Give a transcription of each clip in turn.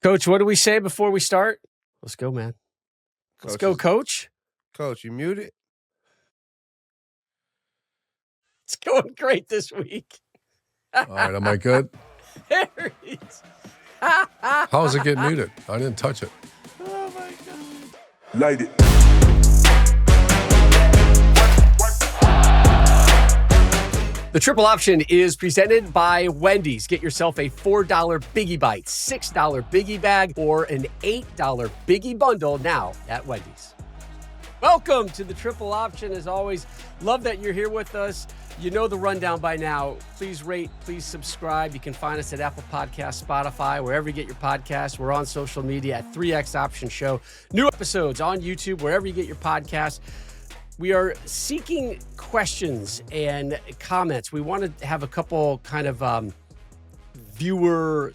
Coach, what do we say before we start? Let's go, man. Let's go, Coach. Coach, you muted? It's going great this week. All right, am I good? There he is. How is it get muted? I didn't touch it. Oh, my God. Light it. The Triple Option is presented by Wendy's. Get yourself a $4 Biggie Bite, $6 Biggie Bag, or an $8 Biggie Bundle now at Wendy's. Welcome to the Triple Option. As always, love that you're here with us. You know the rundown by now. Please rate, please subscribe. You can find us at Apple Podcasts, Spotify, wherever you get your podcasts. We're on social media at 3X Option Show. New episodes on YouTube, wherever you get your podcasts. We are seeking questions and comments. We want to have a couple kind of viewer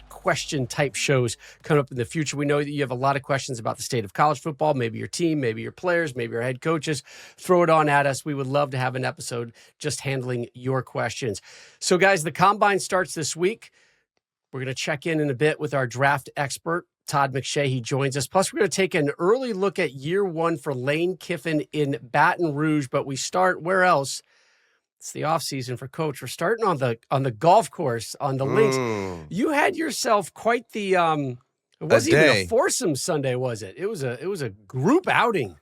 question type shows coming up in the future. We know that you have a lot of questions about the state of college football, maybe your team, maybe your players, maybe your head coaches. Throw it on at us. We would love to have an episode just handling your questions. So, guys, the Combine starts this week. We're going to check in a bit with our draft expert, Todd McShay. He joins us. Plus, we're going to take an early look at year one for Lane Kiffin in Baton Rouge. But we start where else? It's the offseason for Coach. We're starting on the golf course, on the links. You had yourself quite the it wasn't even a foursome Sunday, was it? It was a group outing.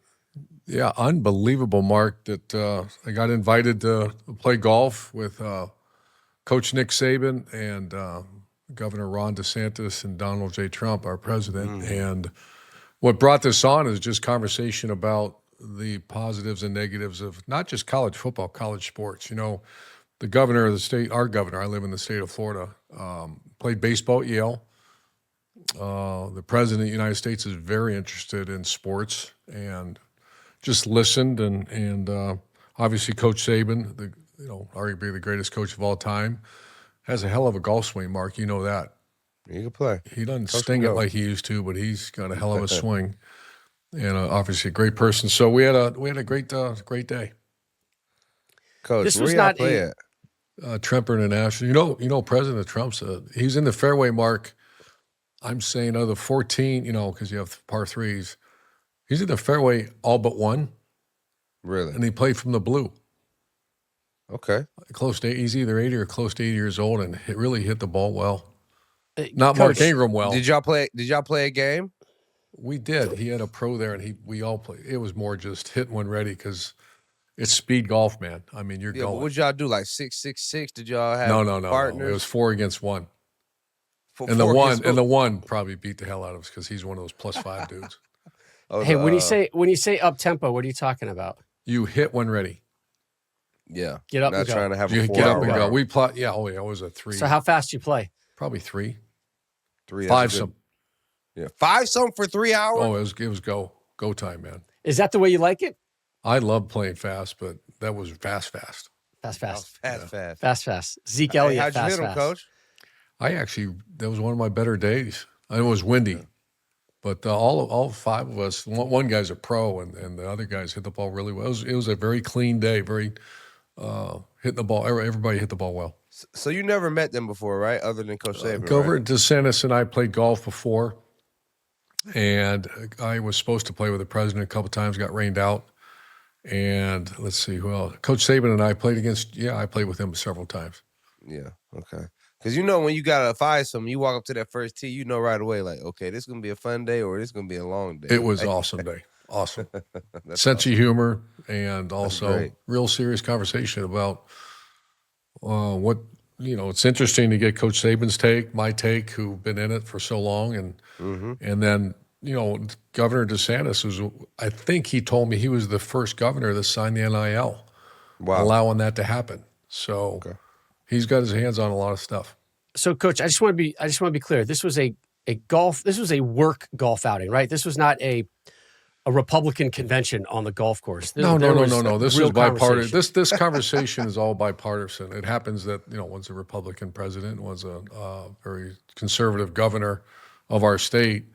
Yeah, unbelievable, Mark, that I got invited to play golf with Coach Nick Saban and Governor DeSantis and Donald J. Trump, our president. And what brought this on is just conversation about the positives and negatives of not just college football, college sports. You know, the governor of the state, our governor, I live in the state of Florida, played baseball at Yale. The president of the United States is very interested in sports and just listened. And obviously Coach Saban, arguably the greatest coach of all time, has a hell of a golf swing, Mark. You know that. He can play. He doesn't sting it like he used to, but he's got a hell of a swing. And obviously a great person. So we had a great day. Coach, this where was y'all not play a, at? Tremper International. You know, President Trump's he's in the fairway, Mark. I'm saying of the 14, because you have par threes. He's in the fairway all but one. Really? And he played from the blue. Okay. He's either 80 or close to 80 years old, and really hit the ball well. Not Coach, Mark Ingram well. Did y'all play a game? We did. He had a pro there, and we all played. It was more just hitting one ready because it's speed golf, man. I mean, you're going. What y'all do, like 6-6-6? Did y'all have No. partners? It was 4 against 1. And the one probably beat the hell out of us because he's one of those +5 dudes. Hey, when you say up tempo, what are you talking about? You hit one ready. Yeah. Get up Not and go. trying to have You a 4 get up hour and go. round. We plot. Yeah. Oh yeah. It was a 3. So how fast do you play? Probably 3. 3. 5 good. some. Yeah. 5 something for 3 hours? Oh, it was go time, man. Is that the way you like it? I love playing fast, but that was fast. Fast. Fast. Zeke Elliott, How'd you fast, hit him, fast. Coach? That was one of my better days. It was windy, but all 5 of us. One guy's a pro, and the other guys hit the ball really well. It was a very clean day. Very hitting the ball. Everybody hit the ball well. So you never met them before, right? Other than Coach Saban, Governor right? DeSantis and I played golf before, and I was supposed to play with the president a couple times. Got rained out, and let's see who else. Coach Saban and I played against. Yeah, I played with him several times. Yeah, okay. Because when you got to find something, you walk up to that first tee, right away, like, okay, this is going to be a fun day or this is going to be a long day. It was an awesome day. Awesome. Sense of humor and also real serious conversation about it's interesting to get Coach Saban's take, my take, who've been in it for so long. And then, Governor DeSantis I think he told me he was the first governor that signed the NIL, allowing that to happen. So he's got his hands on a lot of stuff. So, Coach, I just want to be clear. This was a work golf outing, right? This was not a Republican convention on the golf course. No. This is bipartisan. This conversation is all bipartisan. It happens that one's a Republican president, one's a very conservative governor of our state.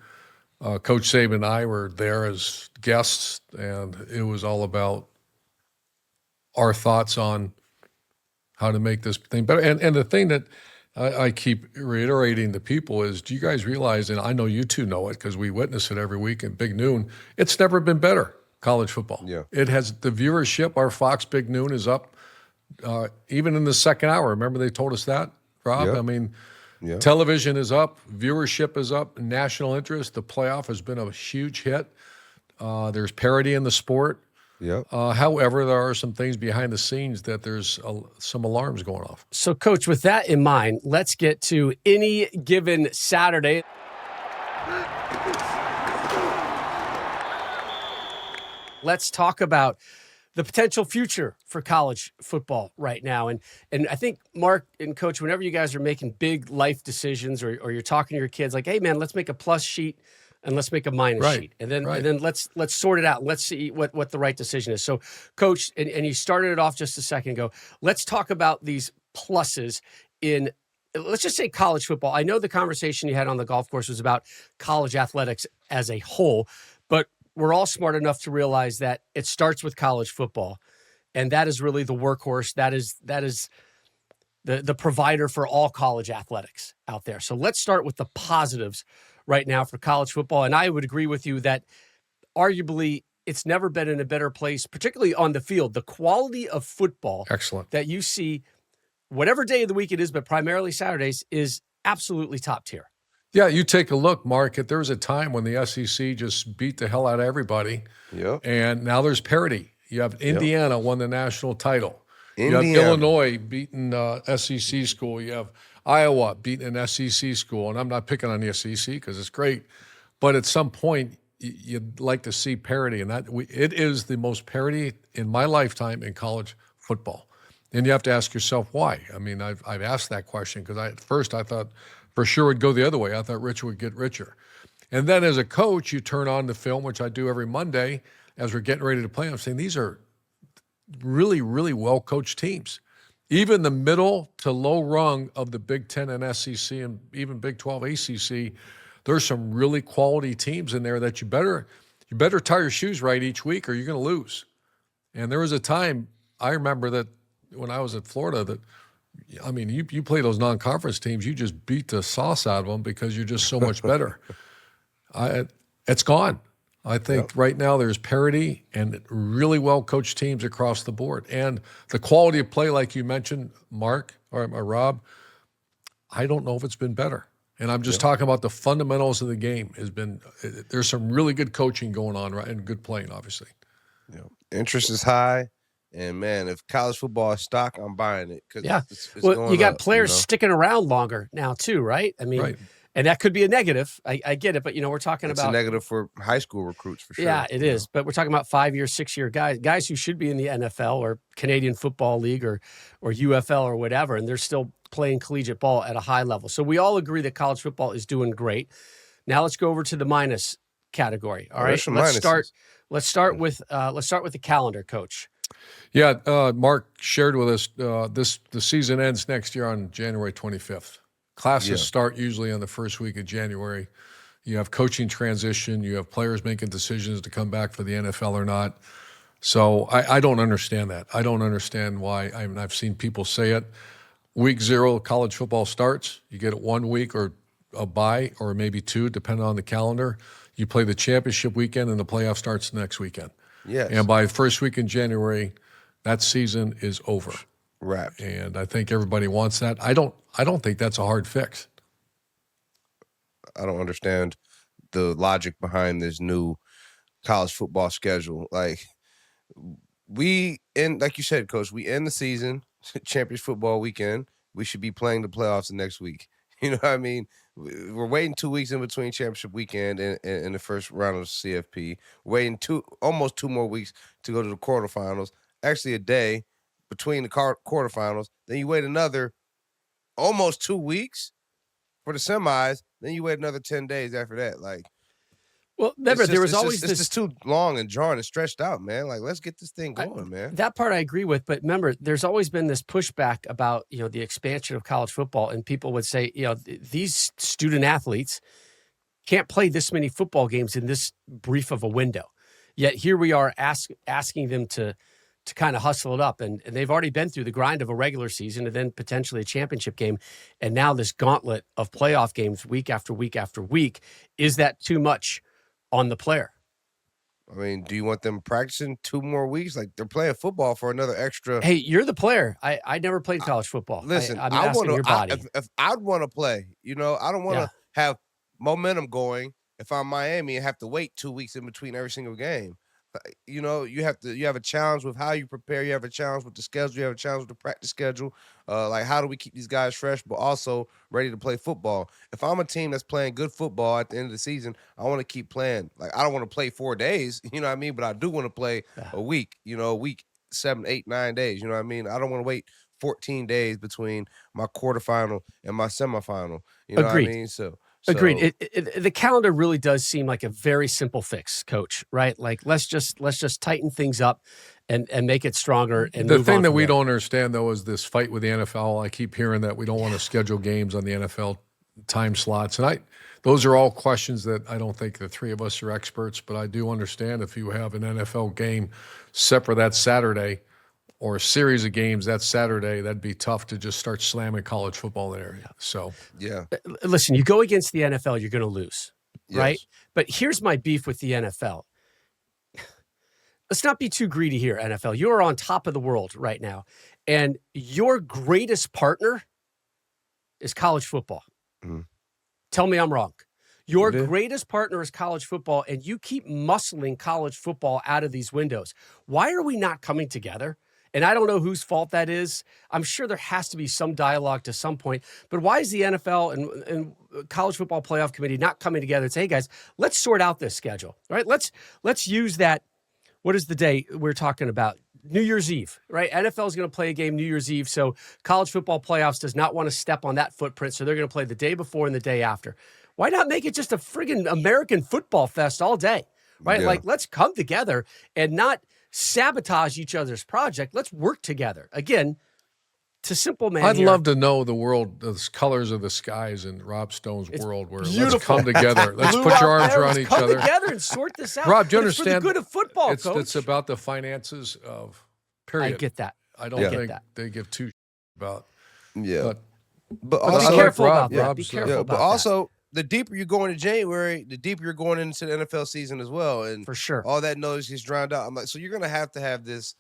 Coach Saban and I were there as guests, and it was all about our thoughts on how to make this thing better. And the thing that I keep reiterating to people is, do you guys realize, and I know you two know it because we witness it every week at Big Noon, it's never been better, college football. Yeah. It has the viewership. Our Fox Big Noon is up even in the second hour. Remember they told us that, Rob? Yep. I mean, Yeah. television is up, viewership is up, national interest. The playoff has been a huge hit. There's parity in the sport. Yep. However, there are some things behind the scenes that there's some alarms going off. So, Coach, with that in mind, let's get to any given Saturday. Let's talk about the potential future for college football right now. And I think, Mark and Coach, whenever you guys are making big life decisions or you're talking to your kids like, hey, man, let's make a plus sheet and let's make a minus sheet. And then let's sort it out. Let's see what the right decision is. So, Coach, and you started it off just a second ago, let's talk about these pluses in, let's just say, college football. I know the conversation you had on the golf course was about college athletics as a whole, but we're all smart enough to realize that it starts with college football, and that is really the workhorse. That is the provider for all college athletics out there. So let's start with the positives right now for college football. And I would agree with you that arguably it's never been in a better place, particularly on the field. The quality of football that you see, whatever day of the week it is, but primarily Saturdays, is absolutely top tier. Yeah, you take a look, Mark. There was a time when the SEC just beat the hell out of everybody. Yep. And now there's parity. You have Indiana won the national title. Indiana. You have Illinois beating SEC school. You have Iowa beating an SEC school. And I'm not picking on the SEC because it's great. But at some point, you'd like to see parity. And it is the most parity in my lifetime in college football. And you have to ask yourself why. I mean, I've asked that question because at first I thought for sure it'd go the other way. I thought rich would get richer. And then as a coach, you turn on the film, which I do every Monday as we're getting ready to play. I'm saying these are really, really well-coached teams. Even the middle to low rung of the Big Ten and SEC and even Big 12 ACC, there's some really quality teams in there that you better tie your shoes right each week or you're going to lose. And there was a time, I remember that when I was at Florida, that I mean, you play those non-conference teams, you just beat the sauce out of them because you're just so much better. It's gone. I think right now there's parity and really well-coached teams across the board. And the quality of play, like you mentioned, Mark or Rob, I don't know if it's been better. And I'm just talking about the fundamentals of the game. There's some really good coaching going on, right, and good playing, obviously. Yeah. Interest is high. And, man, if college football is stock, I'm buying it. It's you got players sticking around longer now, too, right? I mean, and that could be a negative. I get it. But, we're talking about – it's a negative for high school recruits, for sure. Yeah, it is. But we're talking about 5-year, 6-year guys who should be in the NFL or Canadian Football League or UFL or whatever, and they're still playing collegiate ball at a high level. So we all agree that college football is doing great. Now let's go over to the minus category. All right, let's start with the calendar, Coach. Yeah, Mark shared with us the season ends next year on January 25th. Classes start usually on the first week of January. You have coaching transition. You have players making decisions to come back for the NFL or not. So I don't understand that. I don't understand why. I've seen people say it. Week 0, college football starts. You get it 1 week or a bye or maybe 2, depending on the calendar. You play the championship weekend and the playoff starts the next weekend. Yes. And by first week in January, that season is over. Wrapped. And I think everybody wants that. I don't think that's a hard fix. I don't understand the logic behind this new college football schedule. Like like you said, Coach, we end the season, championship football weekend. We should be playing the playoffs the next week. You know what I mean? We're waiting 2 weeks in between championship weekend and the first round of CFP. Waiting almost 2 more weeks to go to the quarterfinals. Actually, a day between the quarterfinals. Then you wait another almost 2 weeks for the semis. Then you wait another 10 days after that. Like, well, remember, it's just too long and drawn and stretched out, man. Like, let's get this thing going, man. That part I agree with, but remember, there's always been this pushback about, the expansion of college football, and people would say, these student athletes can't play this many football games in this brief of a window. Yet here we are asking them to to kind of hustle it up. And they've already been through the grind of a regular season and then potentially a championship game. And now this gauntlet of playoff games week after week after week. Is that too much on the player? I mean, do you want them practicing 2 more weeks? Like, they're playing football for another extra. Hey, you're the player. I never played college football. Listen, I'm I asking want your body. if I'd want to play, I don't want to have momentum going if I'm Miami and have to wait 2 weeks in between every single game. You have a challenge with how you prepare. You have a challenge with the schedule. You have a challenge with the practice schedule. Like, how do we keep these guys fresh but also ready to play football? If I'm a team that's playing good football at the end of the season, I want to keep playing. Like, I don't want to play 4 days, you know what I mean? But I do want to play a week, a week, 7, 8, 9 days, you know what I mean? I don't want to wait 14 days between my quarterfinal and my semifinal. You know Agreed. what I mean? So Agreed. The calendar really does seem like a very simple fix, Coach, right? Like, let's just tighten things up and make it stronger. And the move thing on that from we there. don't understand, though, is this fight with the NFL. I keep hearing that we don't want to schedule games on the NFL time slots. And those are all questions that I don't think the three of us are experts, but I do understand if you have an NFL game separate that Saturday or a series of games that Saturday, that'd be tough to just start slamming college football in the area. So, yeah. Listen, you go against the NFL, you're going to lose, right? Yes. But here's my beef with the NFL. Let's not be too greedy here, NFL. You're on top of the world right now, and your greatest partner is college football. Mhm. Tell me I'm wrong. Your greatest partner is college football, and you keep muscling college football out of these windows. Why are we not coming together? And I don't know whose fault that is. I'm sure there has to be some dialogue to some point. But why is the NFL and College Football Playoff Committee not coming together and say, hey, guys, let's sort out this schedule, right? Let's use that. What is the day we're talking about? New Year's Eve, right? NFL is going to play a game New Year's Eve. So College Football Playoffs does not want to step on that footprint. So they're going to play the day before and the day after. Why not make it just a friggin' American football fest all day, right? Yeah. Like, let's come together and not sabotage each other's project. Let's work together. Again, to simple man I'd here, love to know the colors of the skies in Rob Stone's world where beautiful. let's come together. Let's Blue put your out arms there. around Let's each come other. together and sort this out. Rob, do you But it's understand? for the good of football, It's Coach. about the finances of period. I get that. I don't get think that. they give two about. Yeah. But But also, be careful Rob. about that. Be Rob's, careful yeah, about but that. also, the deeper you go into January, the deeper you're going into the NFL season as well. And For sure. all that noise gets drowned out. I'm like, so you're going to have this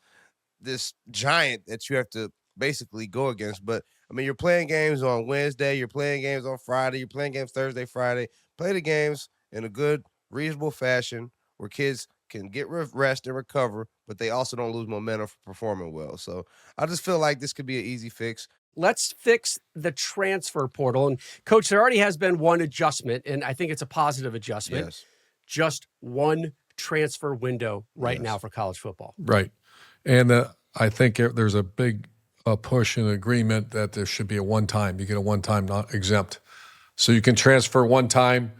giant that you have to basically go against. But, I mean, you're playing games on Wednesday. You're playing games on Friday. You're playing games Thursday, Friday. Play the games in a good, reasonable fashion where kids can get rest and recover, but they also don't lose momentum for performing well. So I just feel like this could be an easy fix. Let's fix the transfer portal. And, Coach, there already has been one adjustment, and I think it's a positive adjustment. Yes. Just one transfer window right Yes. now for college football. Right. And I think there's a big push and agreement that there should be a one-time. You get a one-time, not exempt. So you can transfer one time,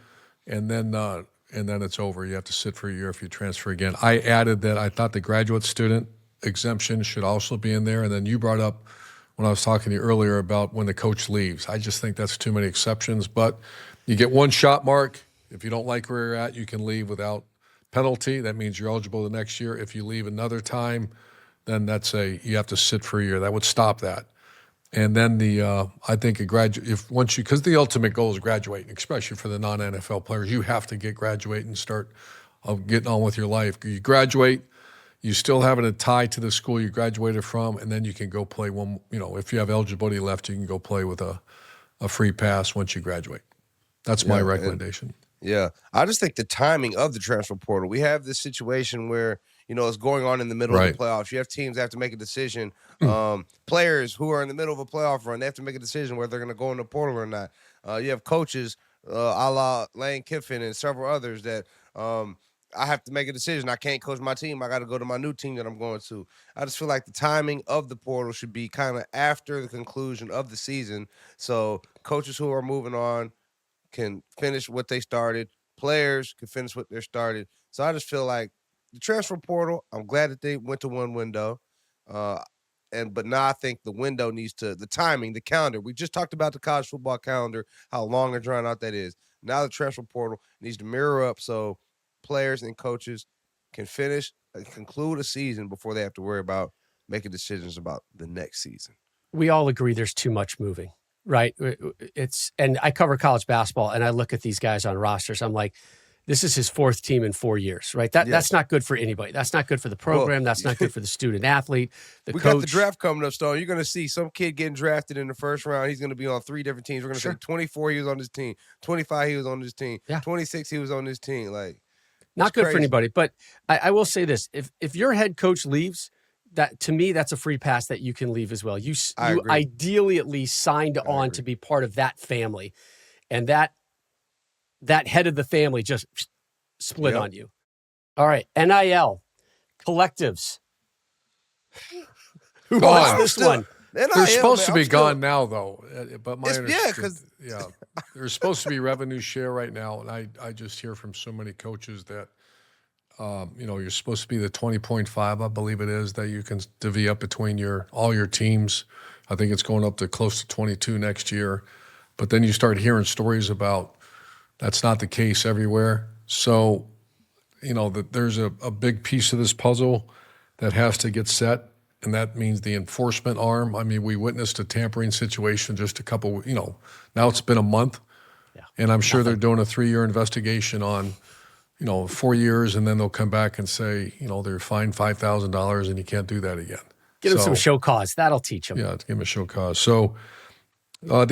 and then it's over. You have to sit for a year if you transfer again. I added that I thought the graduate student exemption should also be in there. And then you brought up when I was talking to you earlier about when the coach leaves. I just think that's too many exceptions. But you get one shot mark. If you don't like where you're at, you can leave without penalty. That means you're eligible the next year. If you leave another time, then you have to sit for a year. That would stop that. And then I think because the ultimate goal is graduating, especially for the non-NFL players, you have to get graduating and start getting on with your life. You graduate, you still have a tie to the school you graduated from, and then you can go play one. If you have eligibility left, you can go play with a free pass once you graduate. That's my recommendation. Yeah, I just think the timing of the transfer portal. We have this situation where it's going on in the middle of the playoffs. You have teams that have to make a decision. Players who are in the middle of a playoff run, they have to make a decision whether they're going to go in the portal or not. You have coaches, a la Lane Kiffin and several others that I have to make a decision. I can't coach my team. I got to go to my new team that I'm going to. I just feel like the timing of the portal should be kind of after the conclusion of the season. So coaches who are moving on can finish what they started. Players can finish what they started. So I just feel like the transfer portal, I'm glad that they went to one window. But now I think the window needs the timing, the calendar. We just talked about the college football calendar, how long and drawn out that is. Now the transfer portal needs to mirror up so players and coaches can finish conclude a season before they have to worry about making decisions about the next season. We all agree there's too much moving, right? And I cover college basketball, and I look at these guys on rosters. I'm like, this is his fourth team in 4 years, right? That's not good for anybody. That's not good for the program. That's not good for the student athlete, the coach. We got the draft coming up, Stone. You're going to see some kid getting drafted in the first round. He's going to be on 3 different teams. We're going to say 24 he was on this team, 25 he was on this team, 26 he was on this team. Like, not good for anybody. But I will say this: if your head coach leaves, that to me that's a free pass that you can leave as well. You ideally at least signed on to be part of that family, and that head of the family just split on you. All right, NIL collectives. Who wants this one? They're supposed to be gone now, though. But my they're supposed to be revenue share right now, and I just hear from so many coaches that you're supposed to be the 20.5, I believe it is, that you can divvy up between all your teams. I think it's going up to close to 22 next year. But then you start hearing stories about that's not the case everywhere. So, that there's a big piece of this puzzle that has to get set. And that means the enforcement arm. I mean, we witnessed a tampering situation just a couple, now it's been a month. Yeah. And I'm sure they're doing a 3-year investigation on, 4 years, and then they'll come back and say, they're fined $5,000 and you can't do that again. Give them some show cause. That'll teach them. Yeah, give them a show cause. So the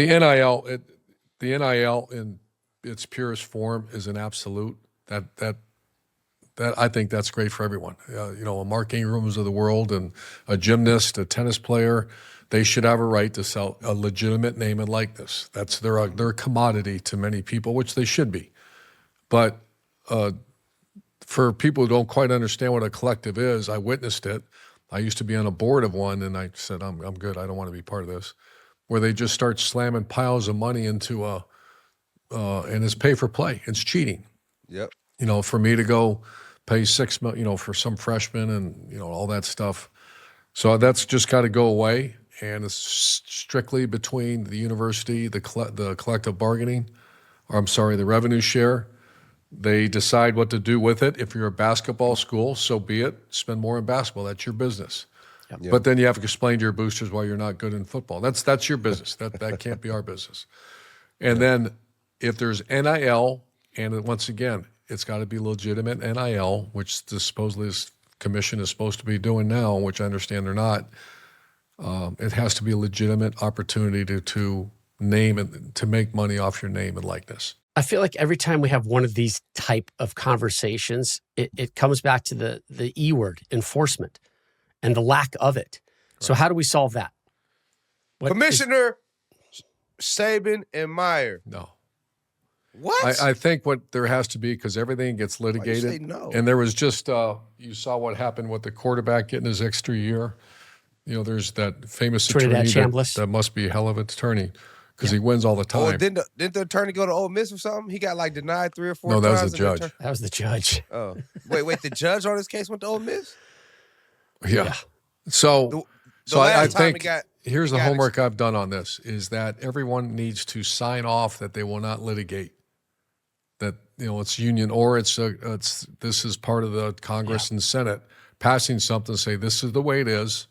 NIL in its purest form is an absolute. That I think that's great for everyone. A Mark Ingrams of the world and a gymnast, a tennis player, they should have a right to sell a legitimate name and likeness. That's their commodity to many people, which they should be. But for people who don't quite understand what a collective is, I witnessed it. I used to be on a board of one, and I said, I'm good. I don't want to be part of this. Where they just start slamming piles of money into and it's pay for play. It's cheating. Yep. For me to go pay $6 million, for some freshmen and, all that stuff. So that's just got to go away. And it's strictly between the university, the collective bargaining, the revenue share. They decide what to do with it. If you're a basketball school, so be it. Spend more in basketball. That's your business. Yep. But then you have to explain to your boosters why you're not good in football. That's your business. That can't be our business. And then if there's NIL, and once again, it's got to be legitimate NIL, which supposedly this commission is supposed to be doing now, which I understand they're not. It has to be a legitimate opportunity to name and to make money off your name and likeness. I feel like every time we have one of these type of conversations, it comes back to the E word, enforcement, and the lack of it. Right. So how do we solve that? Commissioner Saban and Meyer. No. What? I think what there has to be, because everything gets litigated. Why you say no? And there was just, you saw what happened with the quarterback getting his extra year. There's that famous attorney that must be a hell of an attorney because he wins all the time. Oh, didn't the attorney go to Ole Miss or something? He got denied 3 or 4 times. No, that was the judge. That was the judge. Oh, wait, the judge on this case went to Ole Miss? Yeah. So I think here's the homework I've done on this is that everyone needs to sign off that they will not litigate. That it's union or it's this is part of the Congress and Senate passing something say this is the way it is,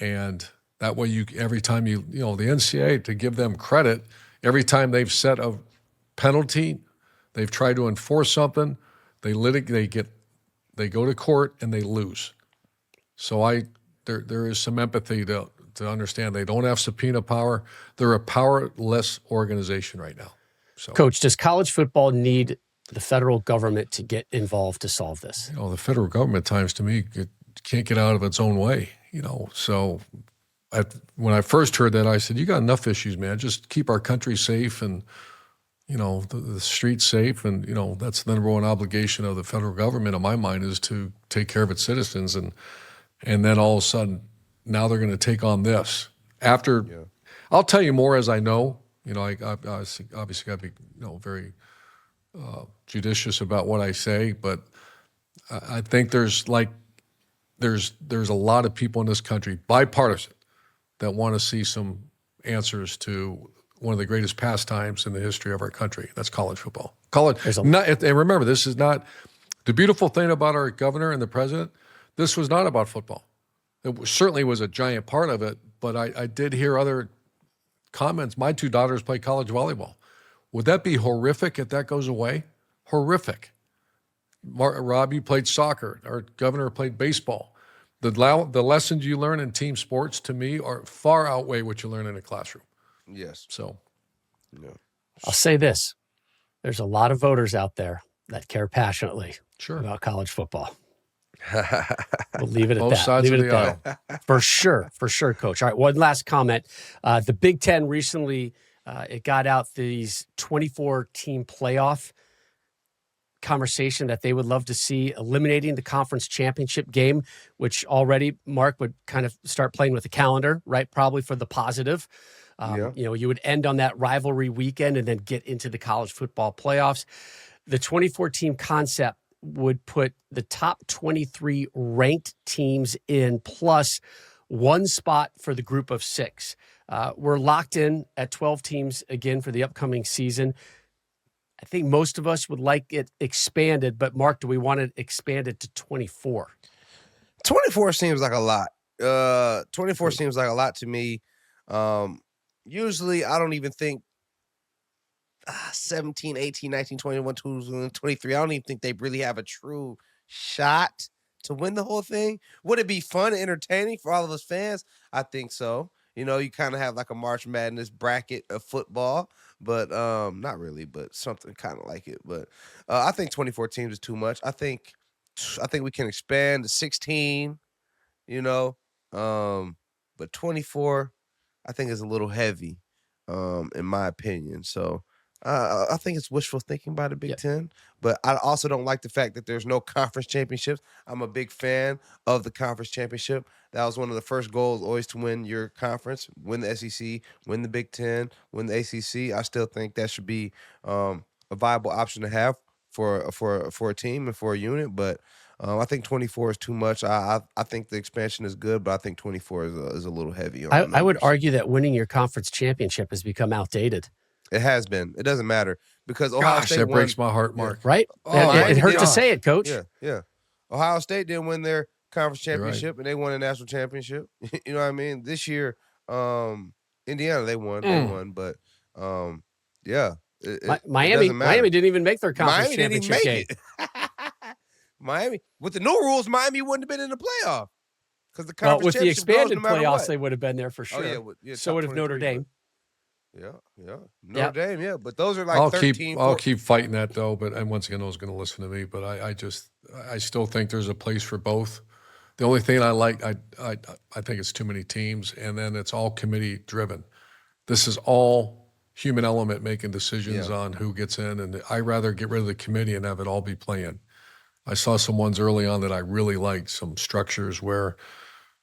and that way every time the NCAA, to give them credit, every time they've set a penalty, they've tried to enforce something, they go to court and they lose. So there is some empathy to understand they don't have subpoena power. They're a powerless organization right now. So, Coach, does college football need the federal government to get involved to solve this? The federal government, times to me, can't get out of its own way. So when I first heard that, I said, "You got enough issues, man. Just keep our country safe and the streets safe, and that's the number one obligation of the federal government, in my mind, is to take care of its citizens." And then all of a sudden, now they're going to take on this. I'll tell you more as I know. I obviously got to be very judicious about what I say, but I think there's a lot of people in this country, bipartisan, that want to see some answers to one of the greatest pastimes in the history of our country. That's college football. And remember, this is not the beautiful thing about our governor and the president. This was not about football. Certainly was a giant part of it, but I did hear other comments. My 2 daughters play college volleyball. Would that be horrific if that goes away? Horrific. Rob, you played soccer. Our governor played baseball. The lessons you learn in team sports, to me, are far outweigh what you learn in a classroom. Yes. So, Yeah. I'll say this. There's a lot of voters out there that care passionately about college football. We'll leave it at Both that. sides Leave of it the at that. For sure, Coach. All right, one last comment. The Big Ten recently, it got out these 24-team playoff conversation that they would love to see eliminating the conference championship game, which already, Mark, would kind of start playing with the calendar, right? Probably for the positive. You would end on that rivalry weekend and then get into the college football playoffs. The 24-team concept would put the top 23 ranked teams in, plus 1 spot for the group of 6. We're locked in at 12 teams again for the upcoming season. I think most of us would like it expanded, but Mark, do we want it expanded to 24? 24 seems like a lot. 24 seems like a lot to me. Usually I don't even think 17, 18, 19, 21, 22, 23. I don't even think they really have a true shot to win the whole thing. Would it be fun and entertaining for all of us fans? I think so. You kind of have like a March Madness bracket of football, but not really, but something kind of like it. But I think 24 teams is too much. I think we can expand to 16, but 24 I think is a little heavy, in my opinion. So I think it's wishful thinking by the Big Ten, but I also don't like the fact that there's no conference championships. I'm a big fan of the conference championship. That was one of the first goals, always to win your conference, win the SEC, win the Big Ten, win the ACC. I still think that should be a viable option to have for a team and for a unit, but I think 24 is too much. I think the expansion is good, but I think 24 is a little heavy. I would argue that winning your conference championship has become outdated. It has been. It doesn't matter because Ohio State that breaks my heart, Mark. Right? It hurt to say it, Coach. Yeah. Ohio State didn't win their conference championship, and they won a national championship. You know what I mean? This year, Indiana, they won, but Miami didn't even make their conference championship game. Miami, with the new rules, Miami wouldn't have been in the playoff because the conference with the expanded playoffs, what. They would have been there for sure. So would have Notre Dame. Notre Dame, but those are like 13. I'll keep fighting that though. And once again, no one's going to listen to me. But I still think there's a place for both. The only thing I think it's too many teams, and then it's all committee driven. This is all human element making decisions on who gets in, and I rather get rid of the committee and have it all be playing. I saw some ones early on that I really liked, some structures where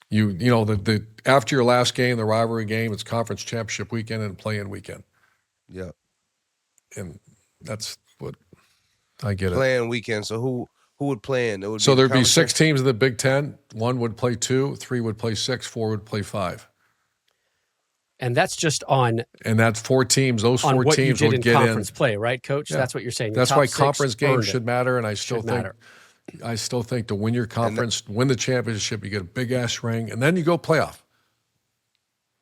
the after your last game, the rivalry game, it's conference championship weekend and play-in weekend. Yeah. And that's what I get. Play-in weekend. So who would play in? So there'd be 6 teams in the Big Ten. 1 would play 2, 3 would play 6, 4 would play 5. And that's just on. And that's 4 teams. Those 4 teams would get in conference play, right, Coach? Yeah. That's what you're saying. That's why conference games should matter. And I still think to win your conference, win the championship, you get a big ass ring, and then you go playoff.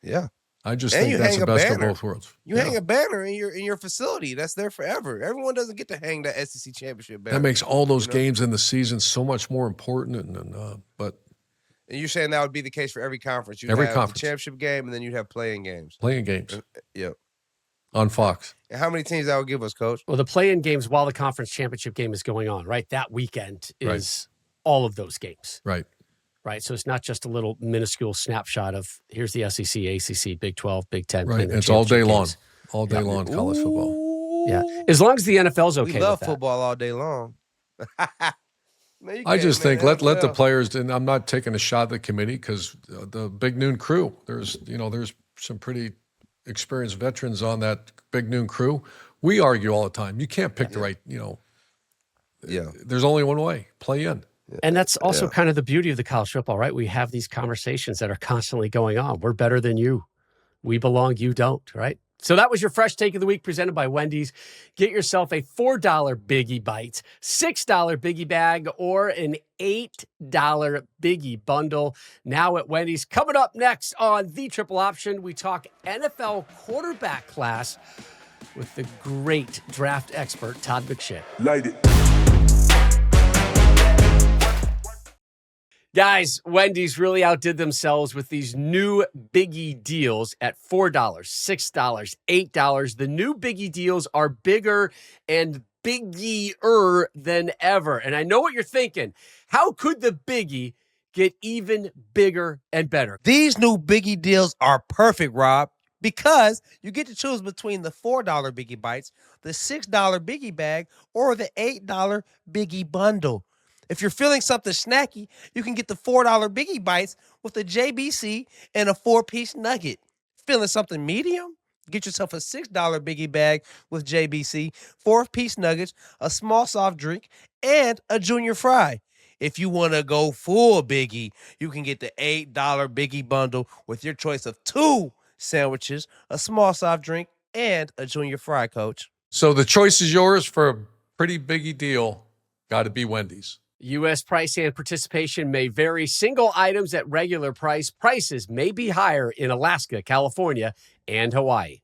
Yeah, I just think that's the best of both worlds. You hang a banner in your facility. That's there forever. Everyone doesn't get to hang that SEC championship banner. That makes all those games in the season so much more important. And you're saying that would be the case for every conference. You'd have the championship game, and then you'd have play-in games. Play-in games. Yep. On Fox. And how many teams that would give us, Coach? Well, the play-in games while the conference championship game is going on, right? That weekend is all of those games. Right. Right. So it's not just a little minuscule snapshot of here's the SEC, ACC, Big 12, Big 10. Right. It's all day long. All day long college football. Yeah. As long as the NFL's okay. We love football all day long. I just think let the players, and I'm not taking a shot at the committee because the Big Noon crew, there's some pretty experienced veterans on that Big Noon crew. We argue all the time. You can't pick the right, there's only one way, play in. And that's also kind of the beauty of the college football, right? We have these conversations that are constantly going on. We're better than you. We belong, you don't, right? So that was your fresh take of the week presented by Wendy's. Get yourself a $4 Biggie Bites, $6 Biggie Bag, or an $8 Biggie Bundle now at Wendy's. Coming up next on The Triple Option, we talk NFL quarterback class with the great draft expert, Todd McShay. Light it. Guys, Wendy's really outdid themselves with these new Biggie deals at $4, $6, $8. The new Biggie deals are bigger and biggier than ever. And I know what you're thinking. How could the Biggie get even bigger and better? These new Biggie deals are perfect, Rob, because you get to choose between the $4 Biggie Bites, the $6 Biggie Bag, or the $8 Biggie Bundle. If you're feeling something snacky, you can get the $4 Biggie Bites with a JBC and a 4-piece nugget. Feeling something medium? Get yourself a $6 Biggie Bag with JBC, 4-piece nuggets, a small soft drink, and a junior fry. If you want to go full Biggie, you can get the $8 Biggie Bundle with your choice of 2 sandwiches, a small soft drink, and a junior fry, Coach. So the choice is yours for a pretty biggie deal. Got to be Wendy's. U.S. price and participation may vary. Single items at regular price. Prices may be higher in Alaska, California, and Hawaii.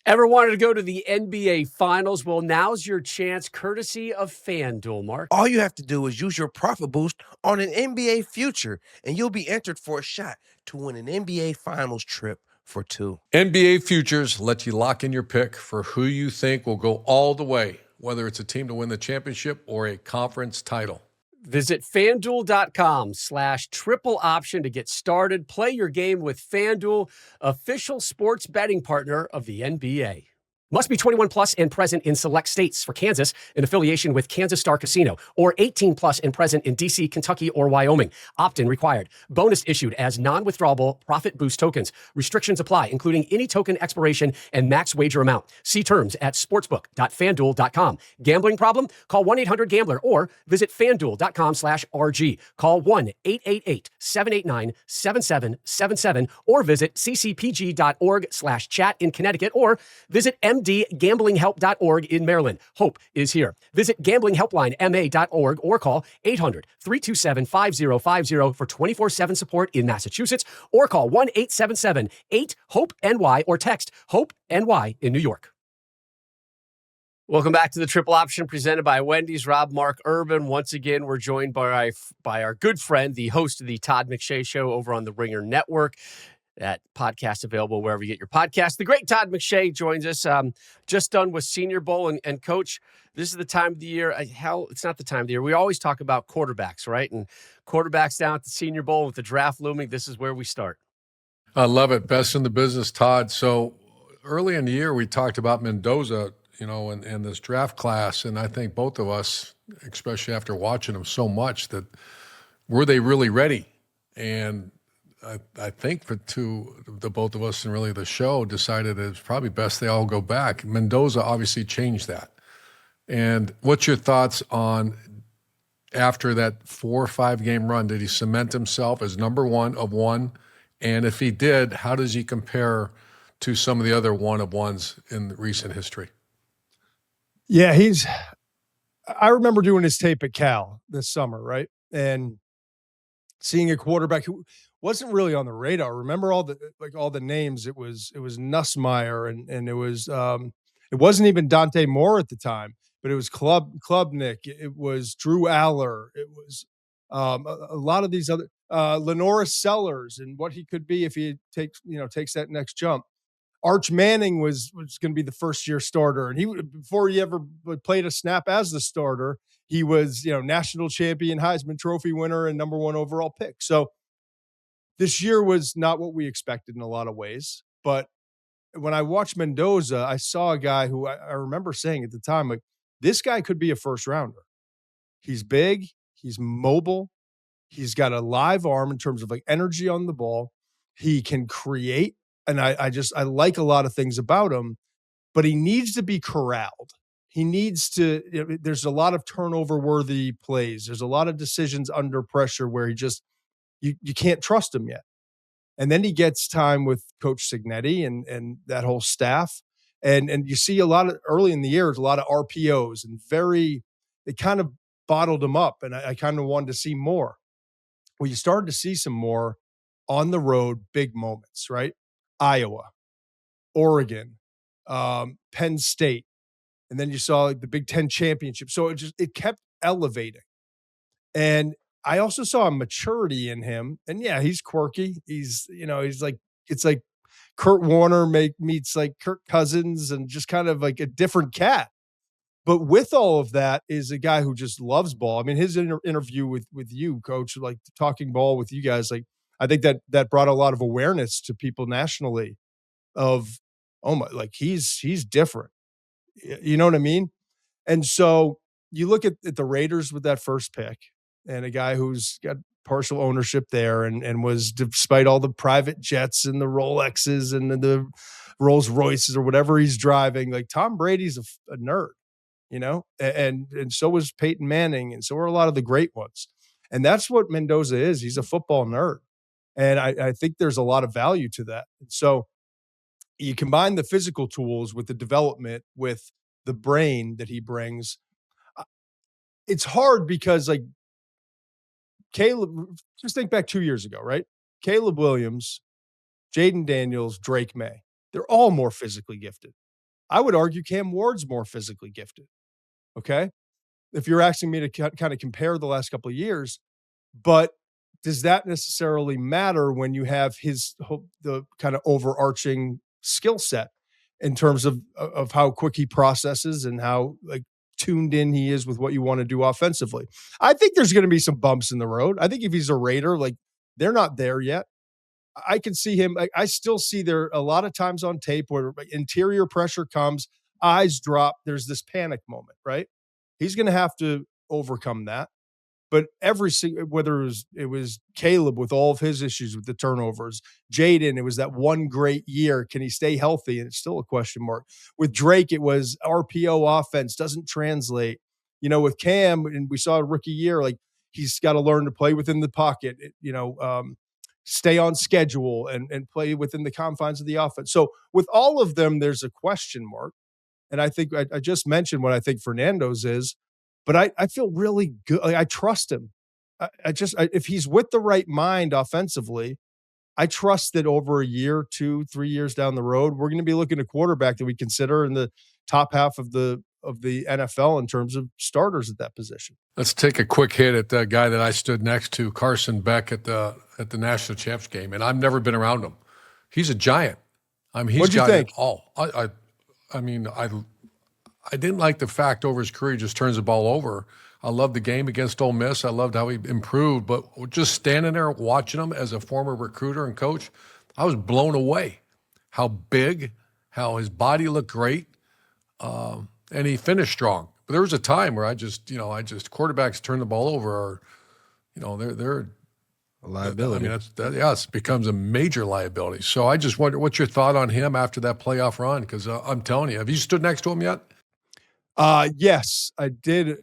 Ever wanted to go to the NBA Finals? Well, now's your chance, courtesy of FanDuel, Mark. All you have to do is use your profit boost on an NBA future, and you'll be entered for a shot to win an NBA Finals trip for 2. NBA futures let you lock in your pick for who you think will go all the way, whether it's a team to win the championship or a conference title. Visit FanDuel.com/triple option to get started. Play your game with FanDuel, official sports betting partner of the NBA. Must be 21 plus and present in select states. For Kansas, in affiliation with Kansas Star Casino, or 18 plus and present in D.C., Kentucky, or Wyoming. Opt-in required. Bonus issued as non-withdrawable profit boost tokens. Restrictions apply, including any token expiration and max wager amount. See terms at sportsbook.fanduel.com. Gambling problem? Call 1-800-GAMBLER or visit fanduel.com/RG. Call 1-888-789-7777 or visit ccpg.org/chat in Connecticut or visit mdgamblinghelp.org in Maryland. Hope is here. Visit gamblinghelplinema.org or call 800-327-5050 for 24/7 support in Massachusetts or call 1-877-8-HOPE-NY or text HOPE-NY in New York. Welcome back to the Triple Option presented by Wendy's. Rob, Mark, Urban. Once again, we're joined by our good friend, the host of the Todd McShay Show over on the Ringer Network. That podcast available wherever you get your podcast. The great Todd McShay joins us. Just done with Senior Bowl. And Coach, this is the time of the year. It's not the time of the year. We always talk about quarterbacks, right? And quarterbacks down at the Senior Bowl with the draft looming. This is where we start. I love it. Best in the business, Todd. So early in the year, we talked about Mendoza, and this draft class. And I think both of us, especially after watching them so much, that were they really ready? And I think the both of us and really the show decided it's probably best they all go back. Mendoza obviously changed that. And what's your thoughts on after that 4 or 5 game run? Did he cement himself as number one of one? And if he did, how does he compare to some of the other one of ones in recent history? Yeah, I remember doing his tape at Cal this summer, right? And seeing a quarterback who wasn't really on the radar. Remember all the names? It was Nussmeier and it was it wasn't even Dante Moore at the time, but it was Klubnik. It was Drew Aller. It was a lot of these other Lenora Sellers and what he could be if he takes that next jump. Arch Manning was going to be the first year starter, and before he ever played a snap as the starter, he was national champion, Heisman Trophy winner, and number 1 overall pick. So this year was not what we expected in a lot of ways. But when I watched Mendoza, I saw a guy who I remember saying at the time, like, this guy could be a first rounder. He's big, he's mobile, he's got a live arm in terms of like energy on the ball. He can create. And I like a lot of things about him, but he needs to be corralled. He needs to, there's a lot of turnover worthy plays. There's a lot of decisions under pressure where you can't trust him yet. And then he gets time with Coach Signetti and that whole staff. And you see a lot of early in the year, a lot of RPOs and it kind of bottled him up. And I kind of wanted to see more. Well, you started to see some more on the road, big moments, right? Iowa, Oregon, Penn State. And then you saw like the Big Ten championship. So it kept elevating. And I also saw a maturity in him. And yeah, he's quirky. He's like, it's like Kurt Warner meets like Kirk Cousins and just kind of like a different cat. But with all of that is a guy who just loves ball. I mean, his interview with you, Coach, like talking ball with you guys, like I think that brought a lot of awareness to people nationally of, oh my, like he's different. You know what I mean? And so you look at the Raiders with that first pick and a guy who's got partial ownership there and was, despite all the private jets and the Rolexes and the Rolls Royces or whatever he's driving, like Tom Brady's a nerd, you know, and so was Peyton Manning. And so are a lot of the great ones. And that's what Mendoza is. He's a football nerd. And I think there's a lot of value to that. And so you combine the physical tools with the development, with the brain that he brings. It's hard because like Caleb, just think back 2 years ago, right? Caleb Williams, Jaden Daniels, Drake May, they're all more physically gifted. I would argue Cam Ward's more physically gifted. Okay. If you're asking me to kind of compare the last couple of years, but does that necessarily matter when you have the kind of overarching skill set in terms of how quick he processes and how like tuned in he is with what you want to do offensively? I think there's going to be some bumps in the road. I think if he's a Raider, like they're not there yet. I can see him. I still see there a lot of times on tape where interior pressure comes, eyes drop. There's this panic moment, right? He's going to have to overcome that. But whether it was Caleb with all of his issues with the turnovers, Jaden, it was that one great year. Can he stay healthy? And it's still a question mark. With Drake, it was RPO offense doesn't translate. You know, with Cam, and we saw a rookie year, like he's got to learn to play within the pocket, stay on schedule and play within the confines of the offense. So with all of them, there's a question mark. And I think I just mentioned what I think Fernando's is. But I feel really good. Like, I trust him. If he's with the right mind offensively, I trust that over a year, 2, 3 years down the road, we're going to be looking at a quarterback that we consider in the top half of the NFL in terms of starters at that position. Let's take a quick hit at the guy that I stood next to, Carson Beck, at the National Champs game, and I've never been around him. He's a giant. I mean, What'd you think? It all. I didn't like the fact over his career he just turns the ball over. I loved the game against Ole Miss. I loved how he improved. But just standing there watching him as a former recruiter and coach, I was blown away. How big, how his body looked great, and he finished strong. But there was a time where quarterbacks turn the ball over, they're a liability. I mean, it becomes a major liability. So I just wonder, what's your thought on him after that playoff run? Because I'm telling you, have you stood next to him yet? Yes, I did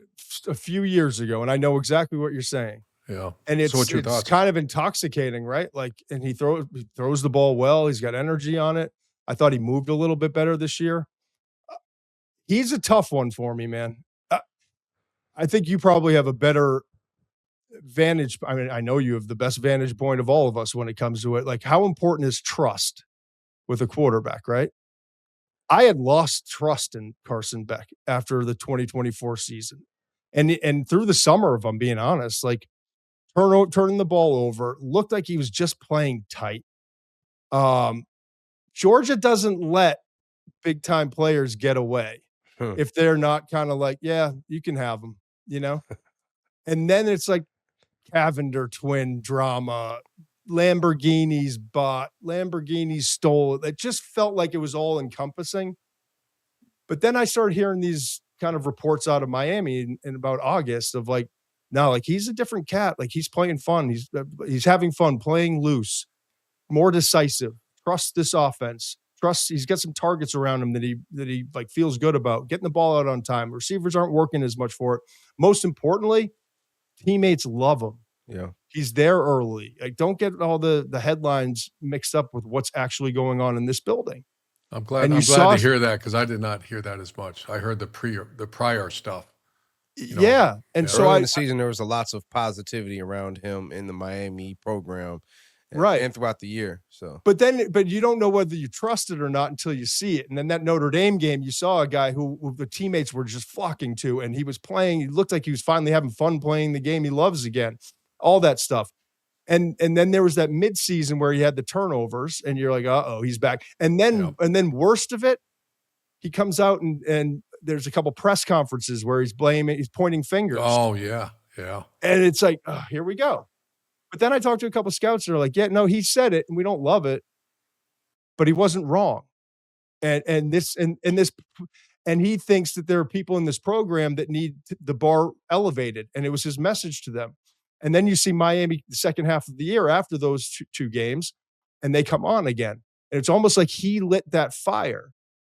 a few years ago, and I know exactly what you're saying. Yeah. And it's kind of intoxicating, right? Like, and he throws the ball well. He's got energy on it. I thought he moved a little bit better this year. He's a tough one for me, man. I think you probably have a better vantage. I mean, I know you have the best vantage point of all of us when it comes to it. Like, how important is trust with a quarterback, right? I had lost trust in Carson Beck after the 2024 season. And through the summer, if I'm being honest, like turning the ball over, looked like he was just playing tight. Georgia doesn't let big time players get away if they're not kind of like, yeah, you can have them, you know? And then it's like Cavender twin drama, Lamborghinis bought, Lamborghinis stole it. It just felt like it was all encompassing. But then I started hearing these kind of reports out of Miami in about August of like, no, like he's a different cat. Like he's playing fun. He's having fun, playing loose, more decisive. Trust this offense. Trust he's got some targets around him that he like feels good about. Getting the ball out on time. Receivers aren't working as much for it. Most importantly, teammates love him. Yeah. He's there early. Like, don't get all the headlines mixed up with what's actually going on in this building. I'm glad. And I'm you glad saw- to hear that because I did not hear that as much. I heard the prior stuff. know, Yeah. And so early I, in the season, there was lots of positivity around him in the Miami program, Right. and throughout the year. So, but you don't know whether you trust it or not until you see it. And then that Notre Dame game, you saw a guy who the teammates were just flocking to, and he was playing. He looked like he was finally having fun playing the game he loves again. All that stuff. And then there was that midseason where he had the turnovers, and you're like, uh-oh, he's back. And then worst of it, he comes out and there's a couple press conferences where he's pointing fingers. Oh, yeah. Yeah. And it's like, oh, here we go. But then I talked to a couple scouts that are like, yeah, no, he said it and we don't love it, but he wasn't wrong. And he thinks that there are people in this program that need the bar elevated. And it was his message to them. And then you see Miami the second half of the year after those two games, and they come on again. And it's almost like he lit that fire.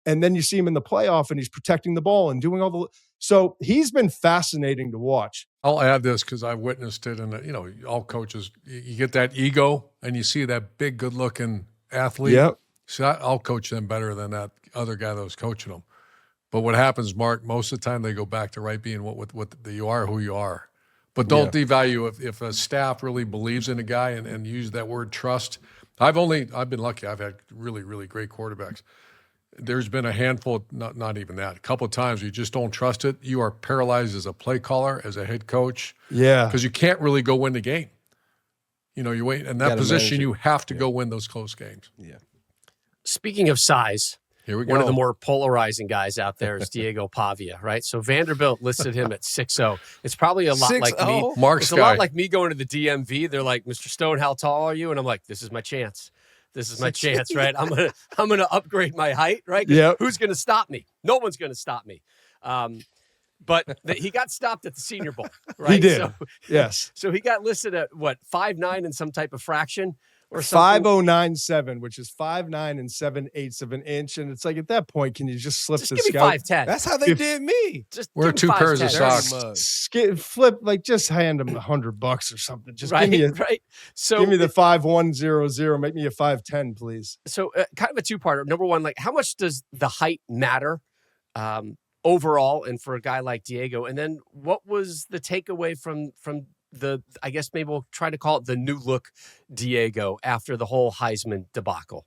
And then you see him in the playoff and he's protecting the ball and doing all the. So he's been fascinating to watch. I'll add this because I've witnessed it. And, all coaches, you get that ego and you see that big, good looking athlete. Yep. So I'll coach them better than that other guy that was coaching them. But what happens, Mark, most of the time they go back to being what you are who you are. But don't devalue if a staff really believes in a guy and use that word trust. I've been lucky. I've had really, really great quarterbacks. There's been a handful, not even that, a couple of times you just don't trust it. You are paralyzed as a play caller, as a head coach. Yeah. Because you can't really go win the game. You wait in that position, you have to go win those close games. yeah. Speaking of size, Here we go. one of the more polarizing guys out there is Diego Pavia, right? So Vanderbilt listed him at 6'0". It's probably a lot like me. Mark's It's a guy. lot like me going to the DMV. They're like, Mr. Stone, how tall are you? And I'm like, this is my chance. This is my chance, right? I'm gonna upgrade my height, right? Yep. Who's gonna stop me? No one's gonna stop me. But he got stopped at the Senior Bowl, right? He did. So, Yes. So he got listed at what, 5'9" and some type of fraction or something. 5097, which is 5'9" and 7/8 of an inch. And it's like, at that point, can you just slip Just the give me scout? 5'10". That's how they did me. Just Wear give me 2 pairs of 5'10". socks. Flip, like, just hand him $100 or something. Just Right, give me right. So give me the 5100. Make me a 5'10", please. So kind of a two-parter. Number one, like, how much does the height matter overall and for a guy like Diego? And then what was the takeaway from the, I guess maybe we'll try to call it the new look Diego after the whole Heisman debacle?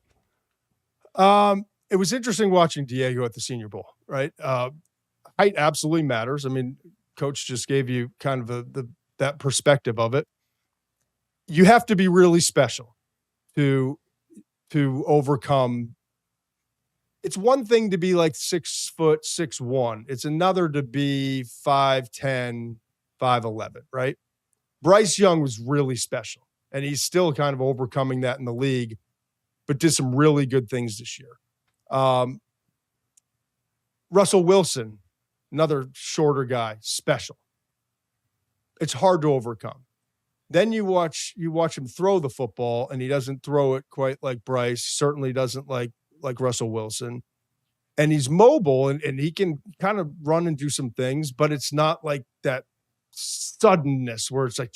It was interesting watching Diego at the Senior Bowl, right? Height absolutely matters. I mean, Coach just gave you kind of that perspective of it. You have to be really special to overcome. It's one thing to be like 6 foot 6'1". It's another to be 5'10", 5'11", right? Bryce Young was really special, and he's still kind of overcoming that in the league, but did some really good things this year. Russell Wilson, another shorter guy, special. It's hard to overcome. Then you watch him throw the football, and he doesn't throw it quite like Bryce, certainly doesn't like Russell Wilson. And he's mobile, and he can kind of run and do some things, but it's not like that suddenness where it's like,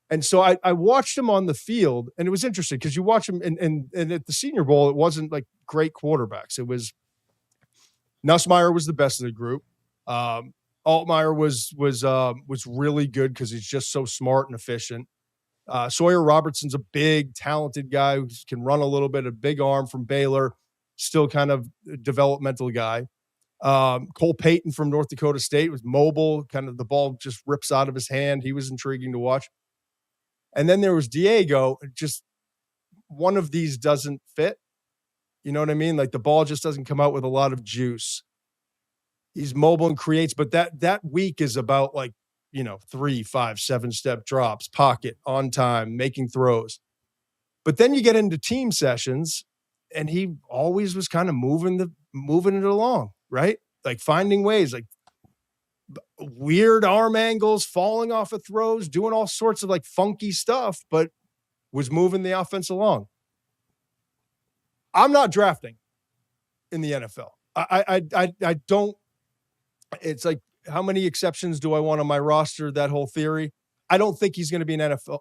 And so I watched him on the field, and it was interesting because you watch him, and at the Senior Bowl, it wasn't like great quarterbacks. It was Nussmeier was the best of the group. Altmaier was really good because he's just so smart and efficient. Sawyer Robertson's a big, talented guy who can run a little bit, a big arm from Baylor, still kind of a developmental guy. Cole Payton from North Dakota State was mobile, kind of the ball just rips out of his hand. He was intriguing to watch. And then there was Diego. Just one of these doesn't fit. You know what I mean? Like, the ball just doesn't come out with a lot of juice. He's mobile and creates, but that week is about 3, 5, 7-step drops, pocket, on time, making throws. But then you get into team sessions, and he always was kind of moving it along, right? Like, finding ways, like weird arm angles, falling off of throws, doing all sorts of like funky stuff, but was moving the offense along. I'm not drafting in the NFL. I don't. It's like, how many exceptions do I want on my roster? That whole theory. I don't think he's going to be an NFL.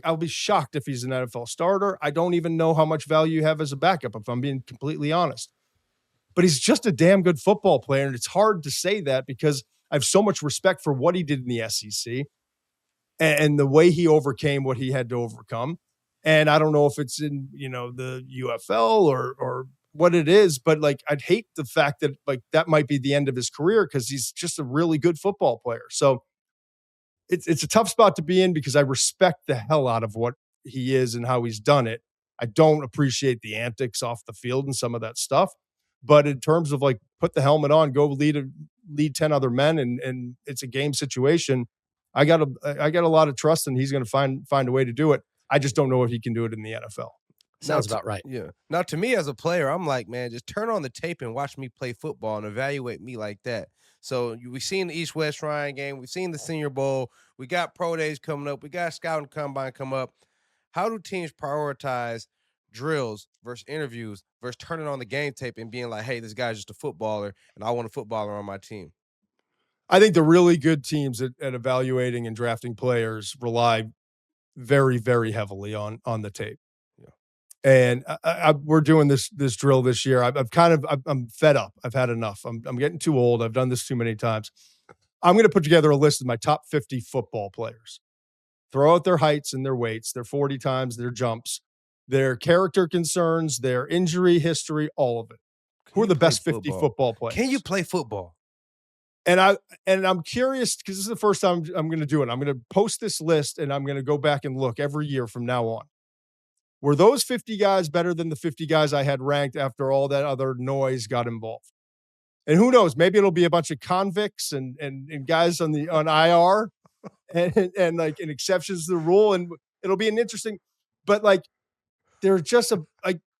I'll be shocked if he's an NFL starter. I don't even know how much value you have as a backup, if I'm being completely honest. But he's just a damn good football player, and it's hard to say that because I have so much respect for what he did in the SEC and the way he overcame what he had to overcome. And I don't know if it's in, the UFL or what it is, but like, I'd hate the fact that like that might be the end of his career because he's just a really good football player. So it's a tough spot to be in because I respect the hell out of what he is and how he's done it. I don't appreciate the antics off the field and some of that stuff. But in terms of like, put the helmet on, go lead 10 other men, and it's a game situation. I got a lot of trust, and he's going to find a way to do it. I just don't know if he can do it in the NFL. Sounds about right. Yeah. Now, to me as a player, I'm like, man, just turn on the tape and watch me play football and evaluate me like that. So we've seen the East-West Shrine game. We've seen the Senior Bowl. We got pro days coming up. We got scouting combine come up. How do teams prioritize drills versus interviews versus turning on the game tape and being like, hey, this guy's just a footballer, and I want a footballer on my team? I think the really good teams at evaluating and drafting players rely very, very heavily on the tape. And we're doing this drill this year. I'm fed up. I've had enough. I'm getting too old. I've done this too many times. I'm going to put together a list of my top 50 football players. Throw out their heights and their weights, their 40 times, their jumps, their character concerns, their injury history, all of it. Who are the best 50 football players? Can you play football? And I'm curious because this is the first time I'm going to do it. I'm going to post this list and I'm going to go back and look every year from now on. Were those 50 guys better than the 50 guys I had ranked after all that other noise got involved? And who knows? Maybe it'll be a bunch of convicts and guys on IR and like an exceptions to the rule. And it'll be an interesting, but like they're just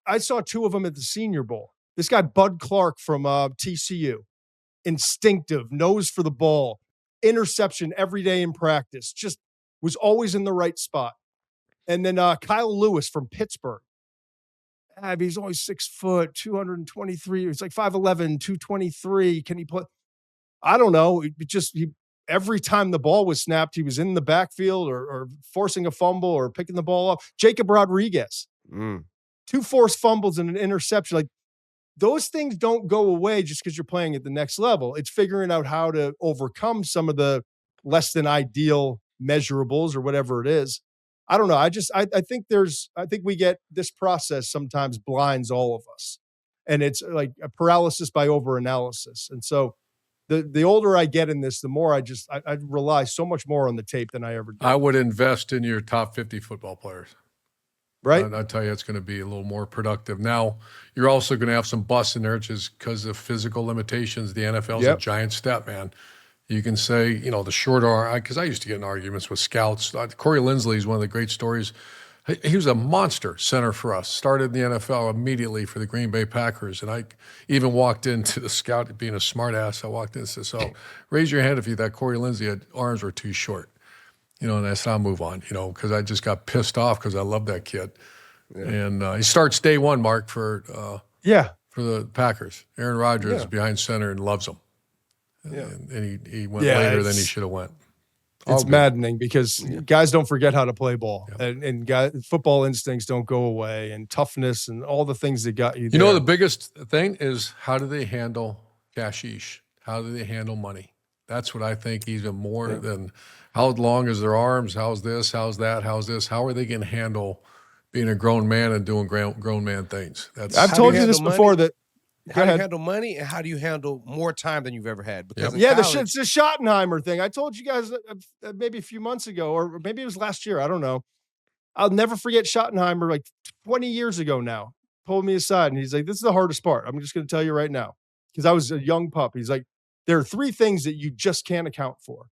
I saw two of them at the Senior Bowl. This guy, Bud Clark from TCU, instinctive, nose for the ball, interception every day in practice, just was always in the right spot. And then Kyle Lewis from Pittsburgh. He's only 6 foot, 223. He's like 5'11", 223. Can he play? I don't know. Every time the ball was snapped, he was in the backfield or forcing a fumble or picking the ball up. Jacob Rodriguez. 2 forced fumbles and an interception. Like, those things don't go away just because you're playing at the next level. It's figuring out how to overcome some of the less than ideal measurables or whatever it is. I don't know. I think we get this process sometimes blinds all of us, and it's like a paralysis by overanalysis. And so the older I get in this, the more I rely so much more on the tape than I ever did. I would invest in your top 50 football players. Right. I'll tell you, it's going to be a little more productive. Now, you're also going to have some busts in there just because of physical limitations. The NFL is a giant step, man. You can say, the short arm, because I used to get in arguments with scouts. Corey Linsley is one of the great stories. He was a monster center for us. Started in the NFL immediately for the Green Bay Packers. And I even walked into the scout being a smart ass. I walked in and said, so raise your hand if you thought Corey Linsley arms were too short. And I said, I'll move on, because I just got pissed off because I love that kid. Yeah. And he starts day one, Mark, for the Packers. Aaron Rodgers is behind center and loves him. Yeah. And he went later than he should have went. It's maddening because guys don't forget how to play ball, and football instincts don't go away, and toughness and all the things that got you there. The biggest thing is, how do they handle cashish? How do they handle money? That's what I think even more than how long is their arms, how's this, how's that, how's this, how are they going to handle being a grown man and doing grown man things? I've told you this before that. How do you handle money, and how do you handle more time than you've ever had? Because it's the Schottenheimer thing. I told you guys maybe a few months ago, or maybe it was last year. I don't know. I'll never forget Schottenheimer, like 20 years ago now, pulled me aside, and he's like, this is the hardest part. I'm just going to tell you right now, because I was a young pup. He's like, there are 3 things that you just can't account for: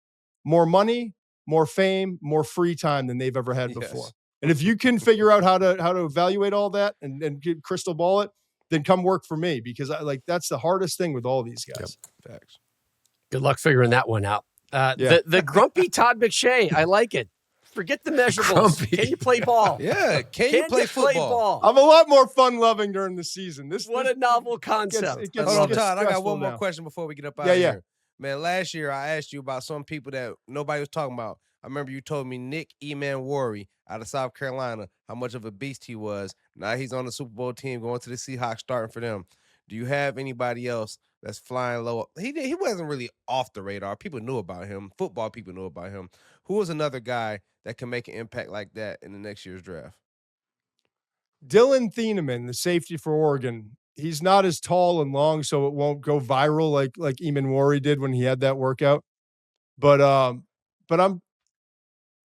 more money, more fame, more free time than they've ever had before. And if you can figure out how to evaluate all that and crystal ball it, then come work for me, because that's the hardest thing with all these guys. Yep. Facts. Good luck figuring that one out. The grumpy Todd McShay, I like it. Forget the measurables. Grumpy. Can you play ball? Yeah. Can you play football? I'm a lot more fun-loving during the season. What a novel concept. Hold on, Todd. I got one more question before we get up out of here. Man, last year I asked you about some people that nobody was talking about. I remember you told me Nick Saban out of South Carolina, how much of a beast he was. Now he's on the Super Bowl team going to the Seahawks, starting for them. Do you have anybody else that's flying low? He wasn't really off the radar. People knew about him. Football people knew about him. Who was another guy that can make an impact like that in the next year's draft? Dylan Thieneman, the safety for Oregon. He's not as tall and long, so it won't go viral like Eamon did when he had that workout. But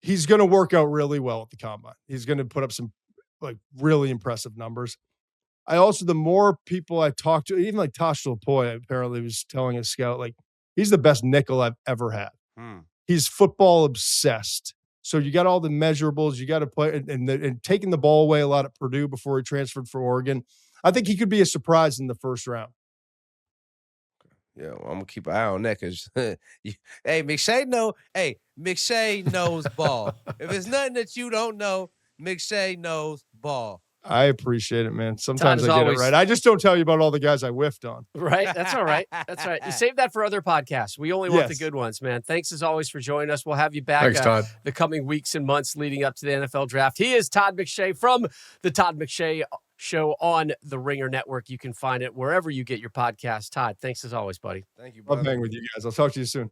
he's going to work out really well at the combine. He's going to put up some like really impressive numbers. The more people I talk to, even like Tosh Lapoy apparently was telling a scout, like he's the best nickel I've ever had. He's football obsessed. So you got all the measurables, you got to play and taking the ball away a lot at Purdue before he transferred for Oregon. I think he could be a surprise in the first round. Yeah, well, I'm gonna keep an eye on that because, hey, McShay knows ball. If it's nothing that you don't know, McShay knows ball. I appreciate it, man. Sometimes Todd, I get it right. I just don't tell you about all the guys I whiffed on. Right? That's all right. That's all right. You save that for other podcasts. We only want the good ones, man. Thanks as always for joining us. We'll have you back Thanks, Todd. The coming weeks and months leading up to the NFL draft. He is Todd McShay from the Todd McShay Show on the Ringer Network. You can find it wherever you get your podcast. Todd, thanks as always, buddy. Thank you, brother. Love hanging with you guys. I'll talk to you soon.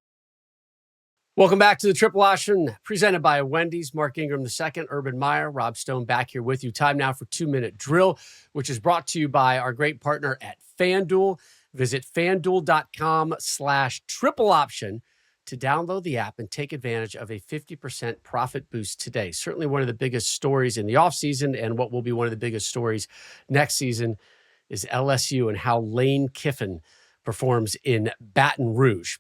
Welcome back to the Triple Option, presented by Wendy's. Mark Ingram II, Urban Meyer, Rob Stone back here with you. Time now for 2-Minute Drill, which is brought to you by our great partner at FanDuel. Visit FanDuel.com/triple option to download the app and take advantage of a 50% profit boost today. Certainly one of the biggest stories in the offseason, and what will be one of the biggest stories next season is LSU and how Lane Kiffin performs in Baton Rouge.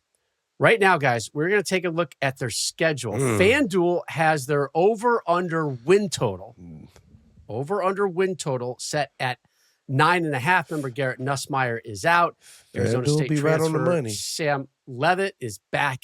Right now, guys, we're going to take a look at their schedule. FanDuel has their over-under win total. Over-under win total set at 9.5. Remember, Garrett Nussmeier is out. Arizona State transfer right on the money. Sam Leavitt is back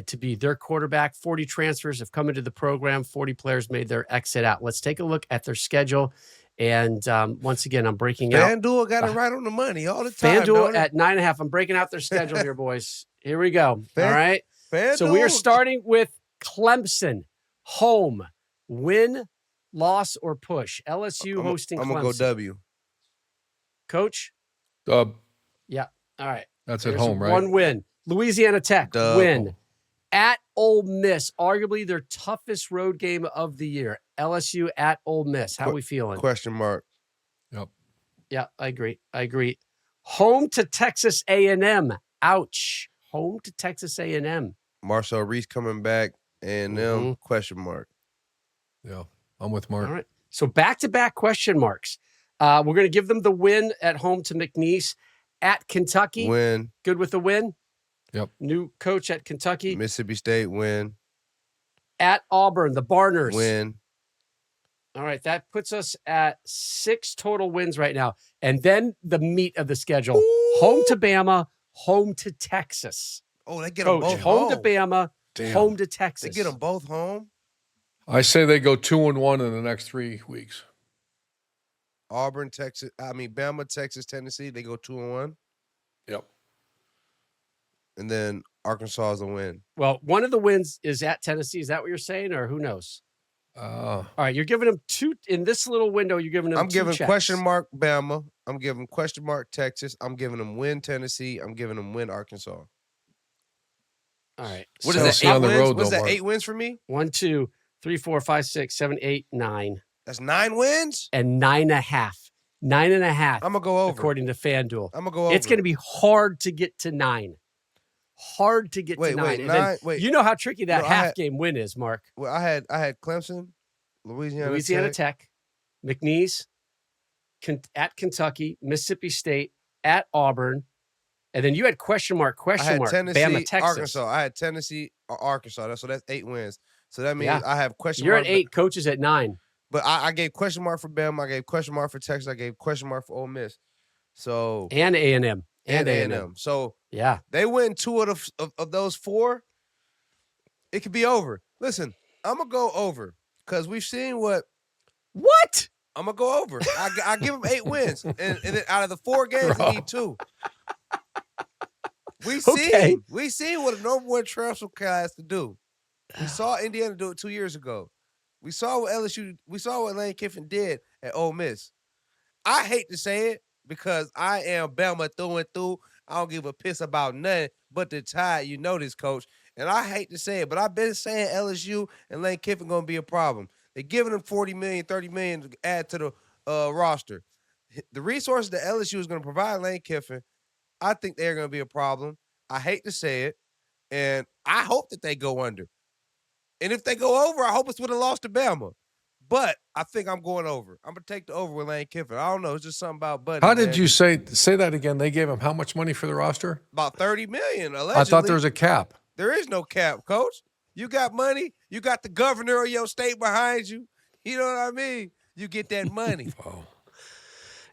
to be their quarterback. 40 transfers have come into the program. 40 players made their exit out. Let's take a look at their schedule. And once again, I'm breaking out. FanDuel got it right on the money all the time. FanDuel at 9.5. I'm breaking out their schedule here, boys. Here we go. All right. FanDuel. So we are starting with Clemson, home, win, loss, or push. LSU hosting Clemson. I'm going to go W. Coach? Dub. Yeah. All right. That's There's at home, right? One win. Louisiana Tech, Dub. win. At Ole Miss, arguably their toughest road game of the year. LSU at Ole Miss. How are we feeling? Question mark. Yep. Yeah, I agree. Home to Texas A&M. Ouch. Home to Texas A&M. Marcel Reese coming back, and them question mark. Yeah, I'm with Mark. All right. So back-to-back question marks. We're going to give them the win at home to McNeese. At Kentucky. Win. Good with the win. Yep. New coach at Kentucky. Mississippi State, win. At Auburn, the Barners. Win. All right, that puts us at 6 total wins right now. And then the meat of the schedule. Ooh. Home to Bama, home to Texas. Oh, they get them both home home. to Bama, home to Texas. They get them both home. I say they go 2-1 in the next 3 weeks. Bama, Texas, Tennessee, they go 2-1. Yep. And then Arkansas is a win. Well, one of the wins is at Tennessee. Is that what you're saying, or who knows? All right, you're giving them 2 in this little window. You're giving them. I'm giving checks. question mark Bama. I'm giving question mark Texas. I'm giving them win Tennessee. I'm giving them win Arkansas. All right. What so is that? 8 wins? What's that? 8 wins for me? 1, 2, 3, 4, 5, 6, 7, 8, 9. That's 9 wins? And 9.5. 9.5. I'm gonna go over. According to FanDuel. I'm gonna go over. It's gonna be hard to get to 9. Hard to get to 9. You know how tricky that game win is, Mark. Well, I had Clemson, Louisiana Tech, McNeese, at Kentucky, Mississippi State, at Auburn, and then you had question mark, Tennessee, Bama, Texas. Arkansas. I had Tennessee or Arkansas. So that's 8 wins. So that means I have question You're mark. You're at 8, coaches at 9. But I gave question mark for Bama. I gave question mark for Texas. I gave question mark for Ole Miss. So and A&M. And A&M. So yeah, they win 2 of those 4. It could be over. Listen, I'm gonna go over because we've seen what. I'm gonna go over. I give them 8 wins, and then out of the 4 games, they need 2. We Okay. seen what a number one transfer class to do. We saw Indiana do it 2 years ago. We saw what LSU. We saw what Lane Kiffin did at Ole Miss. I hate to say it because I am Bama through and through. I don't give a piss about nothing but the Tide. You know this, Coach. And I hate to say it, but I've been saying LSU and Lane Kiffin going to be a problem. They're giving them $40 million, $30 million to add to the roster. The resources that LSU is going to provide Lane Kiffin, I think they're going to be a problem. I hate to say it, and I hope that they go under. And if they go over, I hope it's with a loss to Bama. But I think I'm going over. I'm going to take the over with Lane Kiffin. I don't know. It's just something about Buddy. How did you say that again? They gave him how much money for the roster? About $30 million, allegedly. I thought there was a cap. There is no cap, Coach. You got money. You got the governor of your state behind you. You know what I mean? You get that money. Wow.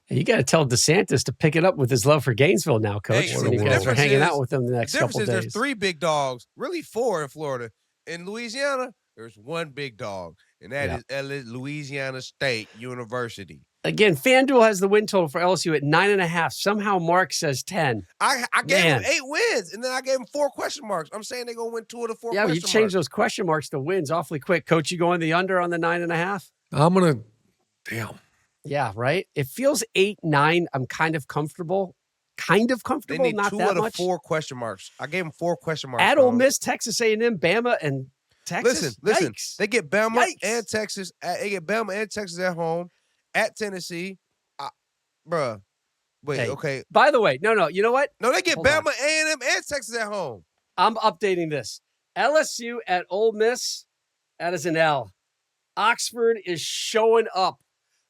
You got to tell DeSantis to pick it up with his love for Gainesville now, Coach. Hey, So you guys are hanging out with them the next couple is days. There's 3 big dogs, really 4 in Florida. In Louisiana, there's 1 big dog, and that is Louisiana State University. Again, FanDuel has the win total for LSU at 9.5. Somehow Mark says 10. I gave him 8 wins, and then I gave him 4 question marks. I'm saying they're going to win 2 of the 4 question Yeah, marks. you changed those question marks to wins awfully quick. Coach, you going the under on the 9.5? I'm going to – damn. Yeah, right? It feels 8-9. I'm kind of comfortable. Kind of comfortable, They need not 2 that out of much. 4 question marks. I gave him 4 question marks. At Ole Miss, Texas A&M, Bama, and Texas. Listen. Yikes. They get Bama Yikes. and Texas. They get Bama and Texas at home. At Tennessee. Bruh. Wait, Hey, okay. By the way, no. You know what? No, they get Hold Bama, on. A&M, and Texas at home. I'm updating this. LSU at Ole Miss, that is an L. Oxford is showing up.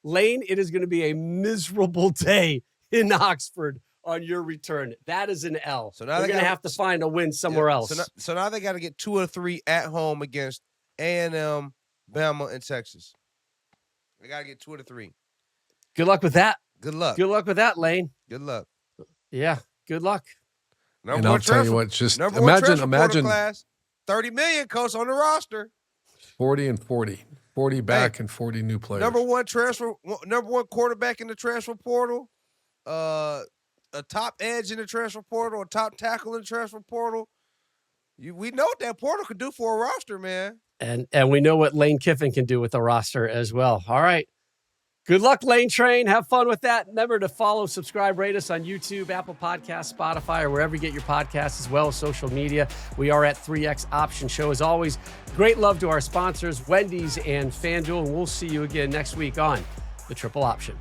Lane, it is going to be a miserable day in Oxford on your return. That is an L. So now they're going to have to find a win somewhere else. So now they got to get 2 or 3 at home against A&M, Bama, and Texas. They got to get 2 or 3. Good luck with that. Good luck. Good luck with that, Lane. Good luck. Yeah, good luck. And I'll tell you what, just imagine class, 30 million, Coach, on the roster. 40 and 40. 40 back and 40 new players. Number one quarterback in the transfer portal. A top edge in the transfer portal. A top tackle in the transfer portal. We know what that portal could do for a roster, man. And we know what Lane Kiffin can do with the roster as well. All right. Good luck, Lane Train. Have fun with that. Remember to follow, subscribe, rate us on YouTube, Apple Podcasts, Spotify, or wherever you get your podcasts, as well as social media. We are at 3X Option Show. As always, great love to our sponsors, Wendy's and FanDuel. And we'll see you again next week on The Triple Option.